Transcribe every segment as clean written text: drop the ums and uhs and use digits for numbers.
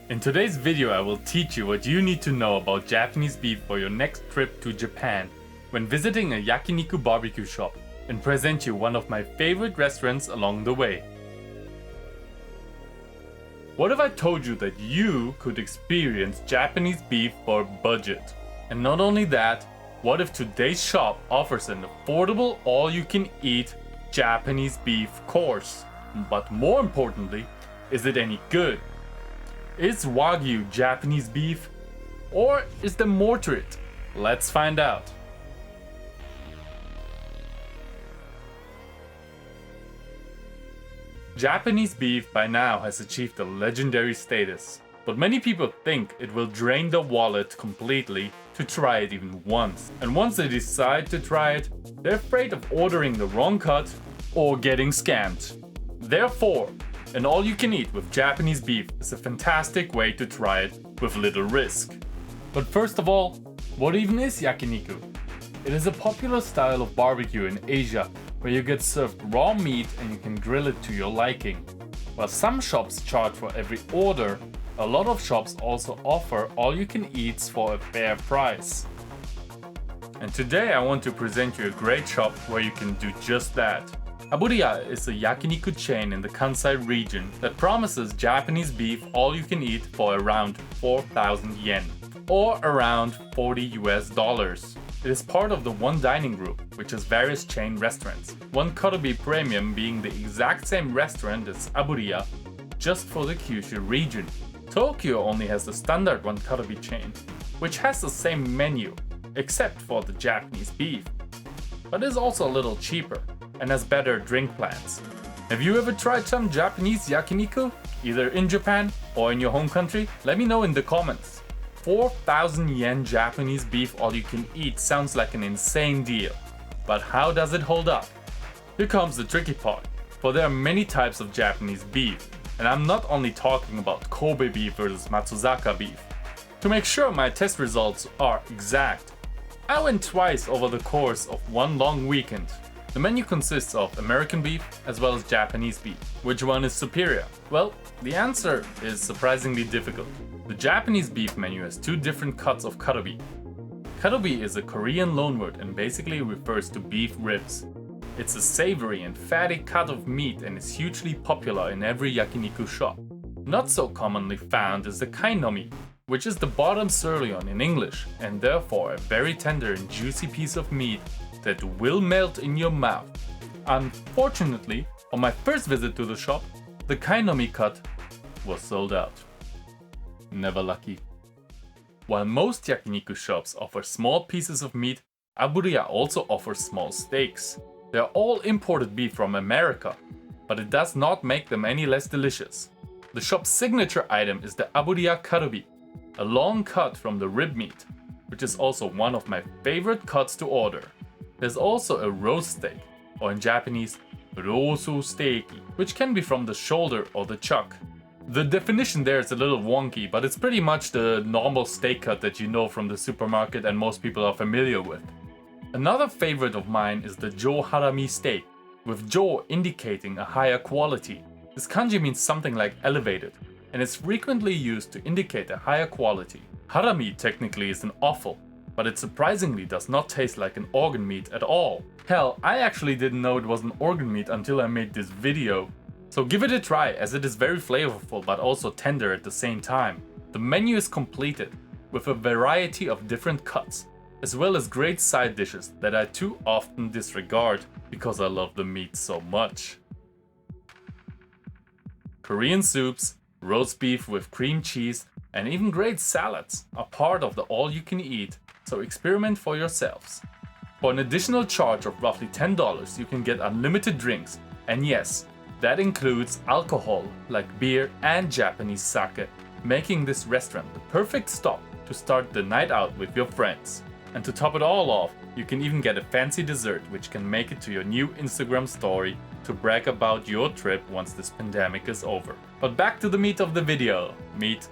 In today's video I will teach you what you need to know about Japanese beef for your next trip to Japan when visiting a Yakiniku barbecue shop, and present you one of my favorite restaurants along the way. What if I told you that you could experience Japanese beef for budget? And not only that, what if today's shop offers an affordable all-you-can-eat Japanese beef course? But more importantly, is it any good? Is Wagyu Japanese beef? Or is there more to it? Let's find out. Japanese beef by now has achieved a legendary status, but many people think it will drain the wallet completely to try it even once. And once they decide to try it, they're afraid of ordering the wrong cut or getting scammed. Therefore, an all-you-can-eat with Japanese beef is a fantastic way to try it with little risk. But first of all, what even is Yakiniku? It is a popular style of barbecue in Asia where you get served raw meat and you can grill it to your liking. While some shops charge for every order, a lot of shops also offer all-you-can-eats for a fair price. And today I want to present you a great shop where you can do just that. Aburiya is a yakiniku chain in the Kansai region that promises Japanese beef all-you-can-eat for around 4,000 yen, or around $40. It is part of the One Dining Group, which has various chain restaurants. One Karubi Premium being the exact same restaurant as Aburiya, just for the Kyushu region. Tokyo only has the standard One Karubi chain, which has the same menu, except for the Japanese beef, but is also a little cheaper and has better drink plans. Have you ever tried some Japanese yakiniku, either in Japan or in your home country? Let me know in the comments. 4,000 yen Japanese beef all-you-can-eat sounds like an insane deal, but how does it hold up? Here comes the tricky part, for there are many types of Japanese beef, and I'm not only talking about Kobe beef versus Matsuzaka beef. To make sure my test results are exact, I went twice over the course of one long weekend. The menu consists of American beef as well as Japanese beef. Which one is superior? Well, the answer is surprisingly difficult. The Japanese beef menu has two different cuts of karubi. Karubi is a Korean loanword and basically refers to beef ribs. It's a savory and fatty cut of meat and is hugely popular in every yakiniku shop. Not so commonly found is the kainomi, which is the bottom sirloin in English, and therefore a very tender and juicy piece of meat that will melt in your mouth. Unfortunately, on my first visit to the shop, the kainomi cut was sold out. Never lucky. While most yakiniku shops offer small pieces of meat, Aburiya also offers small steaks. They are all imported beef from America, but it does not make them any less delicious. The shop's signature item is the Aburiya Karubi, a long cut from the rib meat, which is also one of my favorite cuts to order. There's also a roast steak, or in Japanese, rosu steiki, which can be from the shoulder or the chuck. The definition there is a little wonky, but it's pretty much the normal steak cut that you know from the supermarket and most people are familiar with. Another favorite of mine is the jo harami steak, with jo indicating a higher quality. This kanji means something like elevated, and is frequently used to indicate a higher quality. Harami technically is an offal, but it surprisingly does not taste like an organ meat at all. Hell, I actually didn't know it was an organ meat until I made this video. So give it a try, as it is very flavorful but also tender at the same time. The menu is completed with a variety of different cuts, as well as great side dishes that I too often disregard because I love the meat so much. Korean soups, roast beef with cream cheese, and even great salads are part of the all-you-can-eat, so experiment for yourselves. For an additional charge of roughly $10, you can get unlimited drinks, and yes, that includes alcohol like beer and Japanese sake, making this restaurant the perfect stop to start the night out with your friends. And to top it all off, you can even get a fancy dessert which can make it to your new Instagram story to brag about your trip once this pandemic is over. But back to the meat of the video. Meat.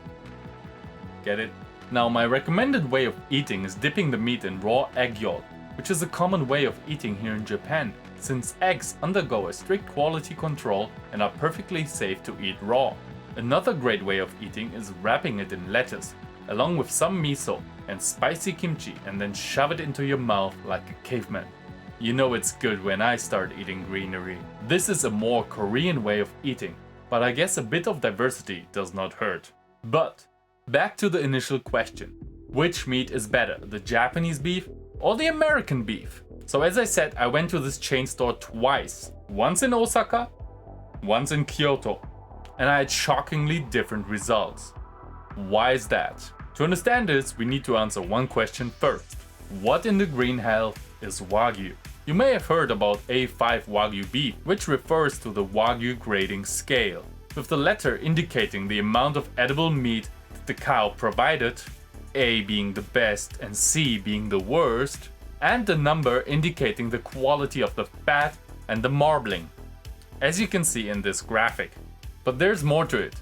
Get it? Now, my recommended way of eating is dipping the meat in raw egg yolk, which is a common way of eating here in Japan, since eggs undergo a strict quality control and are perfectly safe to eat raw. Another great way of eating is wrapping it in lettuce, along with some miso and spicy kimchi, and then shove it into your mouth like a caveman. You know it's good when I start eating greenery. This is a more Korean way of eating, but I guess a bit of diversity does not hurt. But back to the initial question. Which meat is better, the Japanese beef or the American beef? So as I said, I went to this chain store twice. Once in Osaka, once in Kyoto. And I had shockingly different results. Why is that? To understand this, we need to answer one question first. What in the green hell is Wagyu? You may have heard about A5 Wagyu beef, which refers to the Wagyu grading scale, with the letter indicating the amount of edible meat that the cow provided, A being the best and C being the worst, and the number indicating the quality of the fat and the marbling, as you can see in this graphic. But there's more to it.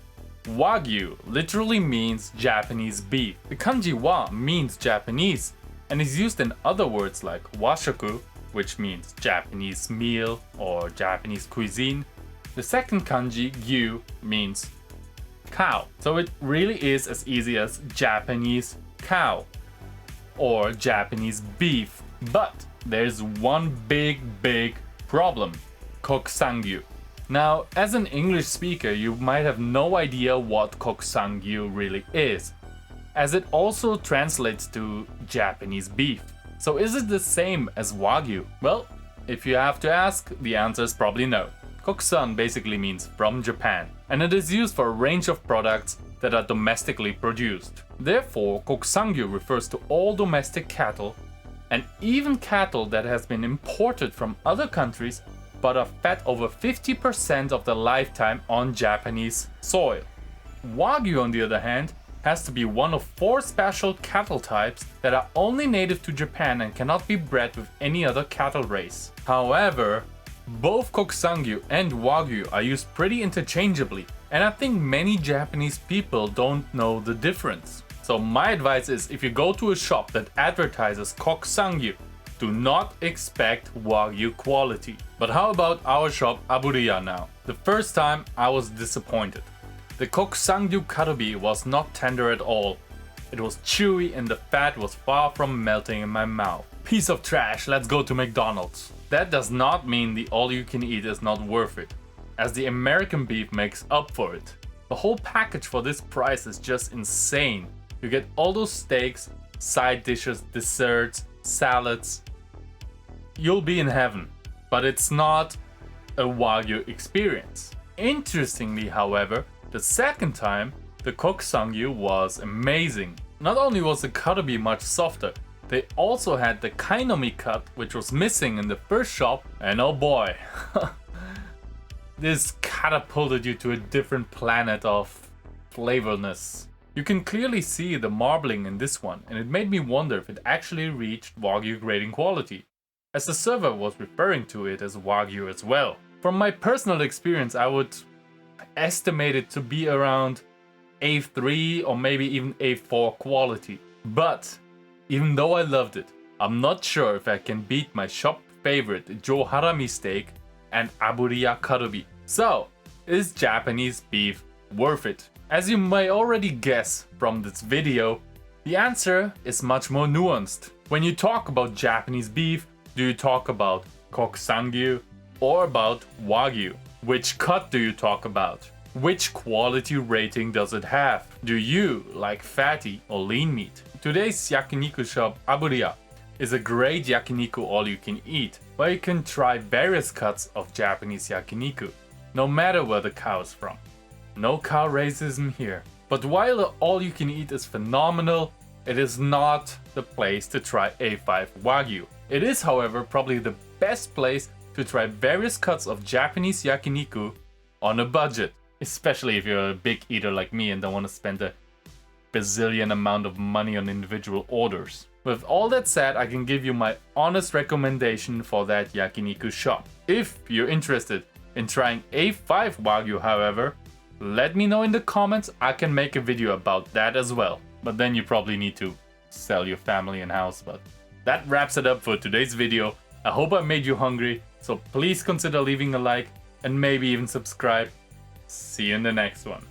Wagyu literally means Japanese beef. The kanji wa means Japanese and is used in other words like washoku, which means Japanese meal or Japanese cuisine. The second kanji, gyu, means cow. So it really is as easy as Japanese cow or Japanese beef. But there's one big problem. Kokusangyu. Now, as an English speaker, you might have no idea what Kokusangyu really is, as it also translates to Japanese beef. So is it the same as Wagyu? Well, if you have to ask, the answer is probably no. Kokusan basically means from Japan, and it is used for a range of products that are domestically produced. Therefore, Kokusangyu refers to all domestic cattle, and even cattle that has been imported from other countries but are fed over 50% of the lifetime on Japanese soil. Wagyu, on the other hand, has to be one of 4 special cattle types that are only native to Japan and cannot be bred with any other cattle race. However, both Kokusangyu and Wagyu are used pretty interchangeably, and I think many Japanese people don't know the difference. So my advice is, if you go to a shop that advertises Kokusangyu, do not expect Wagyu quality. But how about our shop Aburiya now? The first time I was disappointed. The Kokusangyu Karubi was not tender at all. It was chewy and the fat was far from melting in my mouth. Piece of trash, let's go to McDonald's. That does not mean the all-you-can-eat is not worth it, as the American beef makes up for it. The whole package for this price is just insane. You get all those steaks, side dishes, desserts, salads. You'll be in heaven, but it's not a Wagyu experience. Interestingly, however, the second time, the Kokusangyu was amazing. Not only was the Karubi much softer, they also had the kainomi cut, which was missing in the first shop, and oh boy, this catapulted you to a different planet of flavorness. You can clearly see the marbling in this one, and it made me wonder if it actually reached Wagyu grading quality, as the server was referring to it as Wagyu as well. From my personal experience, I would estimate it to be around A3 or maybe even A4 quality. But even though I loved it, I'm not sure if I can beat my shop favorite Jo Harami steak and Aburiya Karubi. So, is Japanese beef worth it? As you may already guess from this video, the answer is much more nuanced. When you talk about Japanese beef, do you talk about Kokusangyu or about Wagyu? Which cut do you talk about? Which quality rating does it have? Do you like fatty or lean meat? Today's Yakiniku shop Aburiya is a great Yakiniku all-you-can-eat, where you can try various cuts of Japanese Yakiniku, no matter where the cow is from. No cow racism here. But while the all-you-can-eat is phenomenal, it is not the place to try A5 Wagyu. It is, however, probably the best place to try various cuts of Japanese Yakiniku on a budget. Especially if you're a big eater like me and don't want to spend a bazillion amount of money on individual orders. With all that said, I can give you my honest recommendation for that Yakiniku shop. If you're interested in trying A5 Wagyu, however, let me know in the comments. I can make a video about that as well. But then you probably need to sell your family and house. But that wraps it up for today's video. I hope I made you hungry, so please consider leaving a like and maybe even subscribe. See you in the next one.